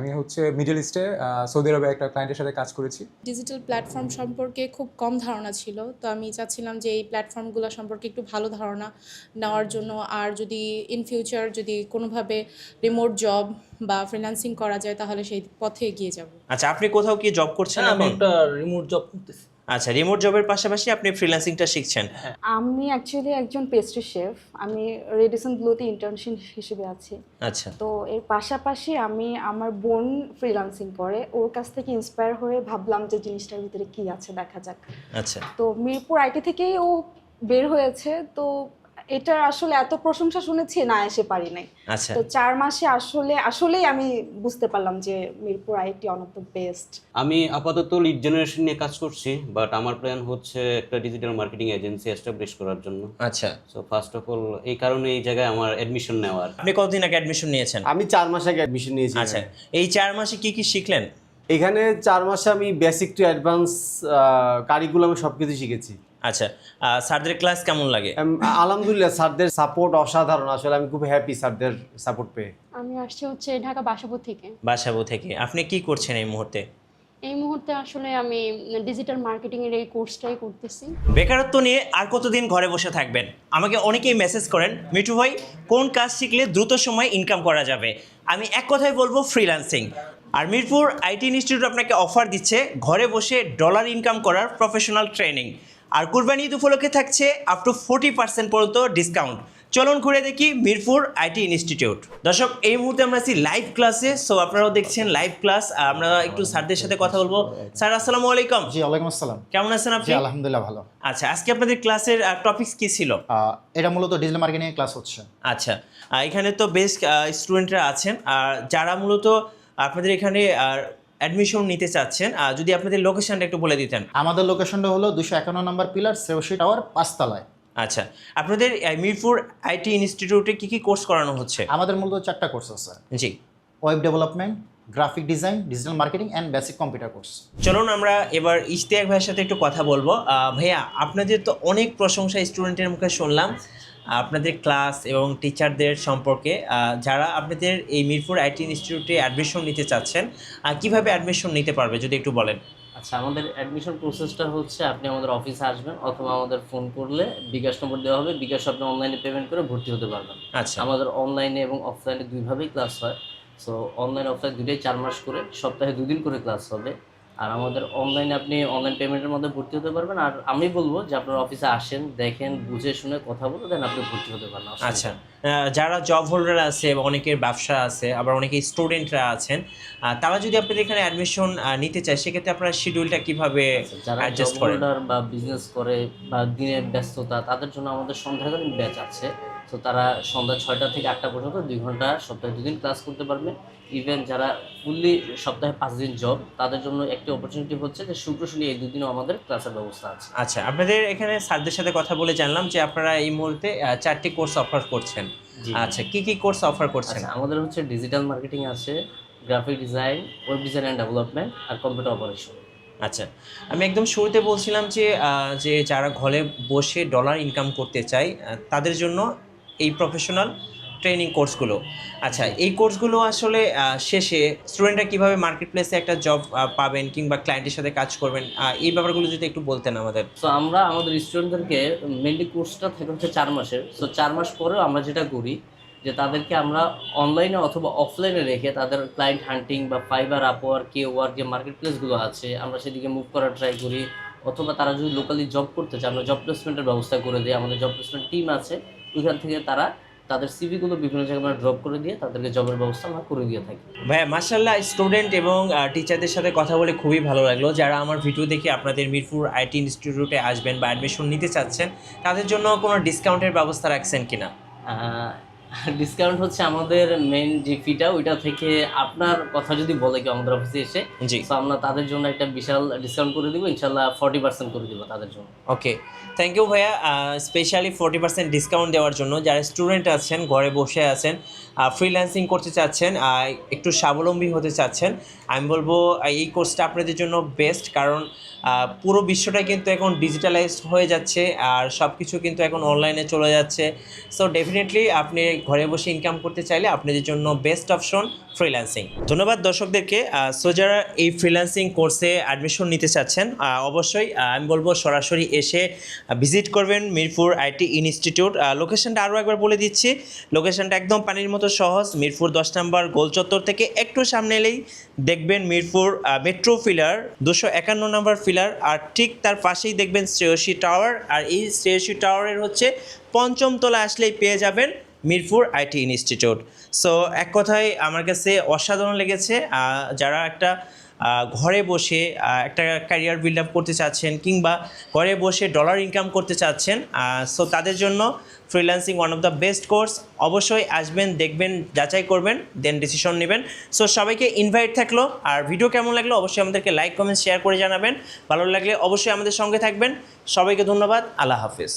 আমি হচ্ছে মিডল ইস্টে সৌদি আরবে একটা ক্লায়েন্টের সাথে কাজ করেছি। ডিজিটাল প্ল্যাটফর্ম সম্পর্কে খুব কম ধারণা ছিল, তো আমি চাচ্ছিলাম যে এই প্ল্যাটফর্মগুলো সম্পর্কে একটু ভালো ধারণা নেওয়ার জন্য, আর যদি ইন ফিউচার যদি কোনোভাবে রিমোট জব বা ফ্রিল্যান্সিং করা যায় তাহলে সেই পথে এগিয়ে যাব। আচ্ছা, আপনি কোথাও কি জব করছেন আমি এখন? একটা রিমোট জব করতেছি। আচ্ছা, রিমোট জবের পাশাপাশি আপনি ফ্রিল্যান্সিংটা শিখছেন। আমি অ্যাকচুয়ালি একজন পেস্ট্রি শেফ। আমি রেডিসন ব্লুতে ইন্টার্নশিপ হিসেবে আছি। আচ্ছা তো এর পাশাপাশি আমি আমার বোন ফ্রিল্যান্সিং করে, ওর কাছ থেকে ইন্সপায়ার হয়ে ভাবলাম যে জিনিসটার ভিতরে কি আছে দেখা যাক। আচ্ছা তো মিরপুর আইটি থেকেই ও বের হয়েছে। তো এটা আসলে এত প্রশংসা শুনেছি, না এসে পারি নাই। আচ্ছা তো 4 মাসে আসলেই আমি বুঝতে পারলাম যে Mirpur IT on of the best. আমি আপাতত লিড জেনারেশন নিয়ে কাজ করছি, বাট আমার প্ল্যান হচ্ছে একটা ডিজিটাল মার্কেটিং এজেন্সি এস্টাবলিশ করার জন্য। আচ্ছা, সো ফার্স্ট অফ অল এই কারণে এই জায়গায় আমার অ্যাডমিশন নেওয়ার। আপনি কতদিন আগে অ্যাডমিশন নিয়েছেন? আমি 4 মাস আগে অ্যাডমিশন নিয়েছি। আচ্ছা, এই 4 মাসে কি কি শিখলেন? এখানে 4 মাসে আমি বেসিক টু অ্যাডভান্স কারিকুলামে সব কিছু শিখেছি। আচ্ছা, স্যারদের ক্লাস কেমন লাগে? আলহামদুলিল্লাহ, স্যারদের সাপোর্ট অসাধারণ। আসলে আমি খুব হ্যাপি স্যারদের সাপোর্ট পেয়ে। আমি আসছি হচ্ছে ঢাকা বাসাবো থেকে। বাসাবো থেকে। আপনি কি করছেন এই মুহূর্তে? এই মুহূর্তে আসলে আমি ডিজিটাল মার্কেটিং এর এই কোর্সটাই করতেছি। বেকারত্ব নিয়ে আর কতদিন ঘরে বসে থাকবেন? আমাকে অনেকেই মেসেজ করেন, মিঠু ভাই কোন কাজ শিখলে দ্রুত সময় ইনকাম করা যাবে? আমি এক কথায় বলবো ফ্রিল্যান্সিং। আর মিরপুর আইটি ইনস্টিটিউট আপনাকে অফার দিচ্ছে ঘরে বসে ডলার ইনকাম করার প্রফেশনাল ট্রেনিং। আর কুরবানি ঈদ উপলক্ষে থাকছে আপ টু 40% পর্যন্ত ডিসকাউন্ট। চলুন ঘুরে দেখি মিরপুর আইটি ইনস্টিটিউট। দর্শক, এই মুহূর্তে আমরা আছি লাইভ ক্লাসে। সো আপনারাও দেখছেন লাইভ ক্লাস। আমরা একটু স্যারদের সাথে কথা বলবো। স্যার আসসালামু আলাইকুম। জি ওয়ালাইকুম আসসালাম। কেমন আছেন আপনি? জি আলহামদুলিল্লাহ ভালো। আচ্ছা, আজকে আপনাদের ক্লাসের টপিকস কি ছিল? এটা মূলত ডিজিটাল মার্কেটিং এর ক্লাস হচ্ছে। আচ্ছা, এখানে তো বেস্ট স্টুডেন্টরা আছেন আর যারা মূলত আপনাদের এখানে অ্যাডমিশন নিতে চাচ্ছেন, যদি আপনাদের লোকেশনটা একটু বলে দিতেন। আমাদের লোকেশনটা হলো 251 নম্বর পিলার, সেওসি টাওয়ার, 5 তলায়। আচ্ছা, আপনাদের মিরপুর আইটি ইনস্টিটিউটে কি কি কোর্স করানো হচ্ছে? আমাদের মূলত 4টা কোর্স আছে। জি, web development, graphic design, digital marketing and basic computer course. চলুন আমরা এবার ইশতিয়াক ভাইয়ের সাথে একটু কথা বলবো। ভাইয়া, আপনাদের তো অনেক প্রশংসা স্টুডেন্টের মুখে শুনলাম আপনাদের ক্লাস এবং টিচারদের সম্পর্কে। যারা আপনাদের এই মিরপুর আইটি ইনস্টিটিউটে অ্যাডমিশন নিতে চাচ্ছেন, কিভাবে অ্যাডমিশন নিতে পারবে যদি একটু বলেন। আচ্ছা, আমাদের অ্যাডমিশন প্রসেসটা হচ্ছে আপনি আমাদের অফিসে আসবেন অথবা আমাদের ফোন করলে বিকাশ নম্বর দেওয়া হবে, বিকাশ আপনি অনলাইনে পেমেন্ট করে ভর্তি হতে পারবেন। আচ্ছা, আমাদের অনলাইনে এবং অফলাইনে দুইভাবেই ক্লাস হয়। সো অনলাইন অফলাইন দুটোই 4 মাস করে, সপ্তাহে 2 দিন করে ক্লাস হবে। আর আমাদের অনলাইনে আপনি অনলাইন পেমেন্টের মধ্যে ভর্তি হতে পারবেন। আর আমি বলবো যে আপনার অফিসে আসেন, দেখেন, বুঝে শুনে কথা বলে দেন আপনি ভর্তি হতে পারেন। আচ্ছা, যারা জব হোল্ডার আছে বা অনেকের ব্যবসা আছে, আবার অনেকে স্টুডেন্টরা আছেন, তারা যদি আপনাদের এখানে অ্যাডমিশন নিতে চায় সেক্ষেত্রে আপনারা শিডিউলটা কিভাবে যারা জব অ্যাডজাস্ট করেন? হোল্ডার বা বিজনেস করে বা দিনের ব্যস্ততা, তাদের জন্য আমাদের সন্ধ্যাকালীন ব্যাচ আছে। তো তারা সন্ধ্যা 6টা থেকে 8টা পর্যন্ত 2 ঘন্টা সপ্তাহে 2 দিন ক্লাস করতে পারবে। ইভেন যারা ফুললি সপ্তাহে 5 দিন জব, তাদের জন্য একটি অপরচুনিটি হচ্ছে যে শুক্র শনি এই 2 দিনও আমাদের ক্লাসের ব্যবস্থা আছে। আচ্ছা, আপনাদের এখানে স্যারদের সাথে কথা বলে জানলাম যে আপনারা এই মুহূর্তে 4টি কোর্স অফার করছেন। আচ্ছা, কি কি কোর্স অফার করছেন? আচ্ছা, আমাদের হচ্ছে ডিজিটাল মার্কেটিং আছে, graphic design, web design and development আর কম্পিউটার অপারেশন। আচ্ছা, আমি একদম শুরুতে বলছিলাম যে যারা ঘরে বসে ডলার ইনকাম করতে চায় তাদের জন্য এই প্রফেশনাল ট্রেনিং কোর্সগুলো। আচ্ছা, এই কোর্সগুলো আসলে শেষে স্টুডেন্টরা কীভাবে মার্কেট প্লেসে একটা জব পাবেন কিংবা ক্লায়েন্টের সাথে কাজ করবেন, এই ব্যাপারগুলো যদি একটু বলতেন আমাদের। সো আমরা আমাদের স্টুডেন্টদেরকে মেনলি কোর্সটা থাকে হচ্ছে 4 মাসের। সো 4 মাস পরেও আমরা যেটা করি যে তাদেরকে আমরা অনলাইনে অথবা অফলাইনে রেখে তাদের ক্লায়েন্ট হান্টিং বা ফাইবার, আপওয়ার্ক, কেওয়ার্ক যে মার্কেট প্লেসগুলো আছে আমরা সেদিকে মুভ করার ট্রাই করি। অথবা তারা যদি লোকালি জব করতে চায় আমরা জব প্লেসমেন্টের ব্যবস্থা করে দিই। আমাদের জব প্লেসমেন্ট টিম আছে, ওইখান থেকে তারা তাদের সিভিগুলো বিভিন্ন জায়গায় আমরা ড্রপ করে দিয়ে তাদেরকে জবের ব্যবস্থা আমরা করে দিয়ে থাকি। ভাইয়া মাশাআল্লাহ, স্টুডেন্ট এবং টিচারদের সাথে কথা বলে খুবই ভালো লাগলো। যারা আমার ভিডিও দেখে আপনাদের মিরপুর আইটি ইনস্টিটিউটে আসবেন বা অ্যাডমিশন নিতে চাচ্ছেন তাদের জন্য কোনো ডিসকাউন্টের ব্যবস্থা রাখছেন কিনা? ডিসকাউন্ট হচ্ছে আমাদের মেন যে ফিটা ওইটা থেকে আপনার কথা যদি বলে কেউ আমাদের অফিসে এসে, জি, তো আমরা তাদের জন্য একটা বিশাল ডিসকাউন্ট করে দিব, ইনশাল্লাহ 40% করে দিব তাদের জন্য। ওকে, থ্যাংক ইউ ভাইয়া, স্পেশালি 40% ডিসকাউন্ট দেওয়ার জন্য। যারা স্টুডেন্ট আছেন, ঘরে বসে আছেন, ফ্রিল্যান্সিং করতে চাচ্ছেন, একটু স্বাবলম্বী হতে চাচ্ছেন, আমি বলবো এই কোর্সটা আপনাদের জন্য বেস্ট। কারণ পুরো বিশ্বটাই কিন্তু এখন ডিজিটালাইজড হয়ে যাচ্ছে আর সব কিছু কিন্তু এখন অনলাইনে চলে যাচ্ছে। সো ডেফিনেটলি আপনি ঘরে বসে ইনকাম করতে চাইলে আপনাদের জন্য বেস্ট অপশন ফ্রিল্যান্সিং। ধন্যবাদ দর্শকদেরকে। সো যারা এই ফ্রিল্যান্সিং কোর্সে অ্যাডমিশন নিতে চাচ্ছেন অবশ্যই আমি বলবো সরাসরি এসে ভিজিট করবেন মিরপুর আইটি ইনস্টিটিউট। লোকেশনটা আরও একবার বলে দিচ্ছি, লোকেশনটা একদম পানির মতো সহজ। মিরপুর 10 নম্বর গোল চত্বর থেকে একটু সামনে এলেই দেখবেন মিরপুর মেট্রো ফিলার 251 নম্বর ফিলার, আর ঠিক তার পাশেই দেখবেন শ্রেয়সী টাওয়ার। আর এই শ্রেয়সী টাওয়ারের হচ্ছে 5ম তলা আসলেই পেয়ে যাবেন মিরপুর আইটি ইনস্টিটিউট। সো এক কথায় আমার কাছে অসাধারণ লেগেছে। যারা একটা ঘরে বসে একটা ক্যারিয়ার বিল্ড আপ করতে চাচ্ছেন কিংবা ঘরে বসে ডলার ইনকাম করতে চাচ্ছেন, সো তাদের জন্য freelancing one of the best course. অবশ্যই আসবেন, দেখবেন, যাচাই করবেন, দেন ডিসিশন নেবেন। সো সবাইকে ইনভাইট থাকলো। আর ভিডিও কেমন লাগলো অবশ্যই আমাদেরকে লাইক, কমেন্ট, শেয়ার করে জানাবেন। ভালো লাগলে অবশ্যই আমাদের সঙ্গে থাকবেন। সবাইকে ধন্যবাদ। আল্লাহ হাফিজ।